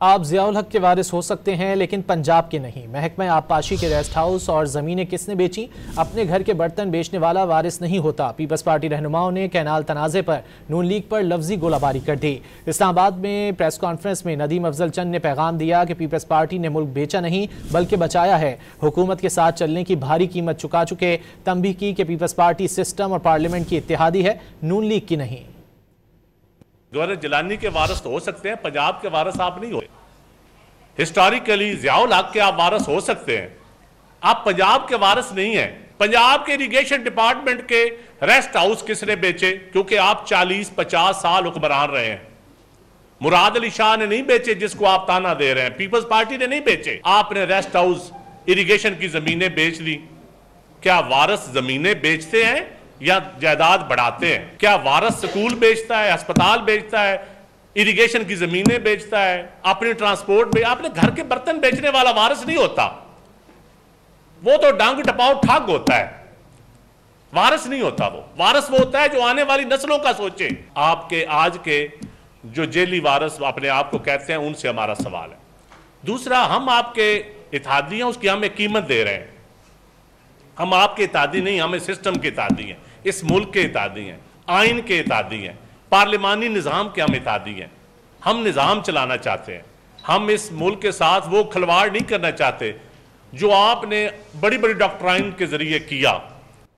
आप ज़ियाउल हक के वारिस हो सकते हैं लेकिन पंजाब के नहीं। महकमा आबपाशी के रेस्ट हाउस और ज़मीनें किसने बेची? अपने घर के बर्तन बेचने वाला वारिस नहीं होता। पीपल्स पार्टी रहनुमाओं ने कैनाल तनाज़े पर नून लीग पर लफ्जी गोलाबारी कर दी। इस्लामाबाद में प्रेस कॉन्फ्रेंस में नदीम अफजल चंद ने पैगाम दिया कि पीपल्स पार्टी ने मुल्क बेचा नहीं बल्कि बचाया है। हुकूमत के साथ चलने की भारी कीमत चुका चुके। तंबीह की कि पीपल्स पार्टी सिस्टम और पार्लियामेंट की इत्तेहादी है, नून लीग की नहीं। गवर्नर जिलानी के वारिस तो हो सकते हैं, पंजाब के वारिस आप नहीं हो। हिस्टोरिकली ज़ियाउल हक के आप वारिस हो सकते हैं, आप पंजाब के वारिस नहीं हैं। पंजाब के इरिगेशन डिपार्टमेंट के रेस्ट हाउस किसने बेचे? क्योंकि आप 40-50 साल हुक्मरान रहे हैं। मुराद अली शाह ने नहीं बेचे जिसको आप ताना दे रहे हैं, पीपल्स पार्टी ने नहीं बेचे। आपने रेस्ट हाउस, इरिगेशन की जमीनें बेच दी। क्या वारिस जमीनें बेचते हैं या जायदाद बढ़ाते हैं? क्या वारिस स्कूल बेचता है, अस्पताल बेचता है, इरिगेशन की जमीनें बेचता है, अपने ट्रांसपोर्ट में? आपने घर के बर्तन बेचने वाला वारिस नहीं होता, वो तो डांग टपाओ ठग होता है, वारिस नहीं होता। वो वारिस वो होता है जो आने वाली नस्लों का सोचे। आपके आज के जो जेली वारिस अपने आप को कहते हैं, उनसे हमारा सवाल है। दूसरा, हम आपके इत्तेहादी हैं, उसकी हमें कीमत दे रहे हैं। हम आपके इत्तेहादी नहीं, हमें सिस्टम के इत्तेहादी हैं, इस मुल्क के इत्तेहादी हैं, आइन के इत्तेहादी हैं, पार्लिमानी निज़ाम के हम इत्तेहादी हैं। हम निज़ाम चलाना चाहते हैं, हम इस मुल्क के साथ वो खिलवाड़ नहीं करना चाहते जो आपने बड़ी बड़ी डॉक्ट्राइन के जरिए किया।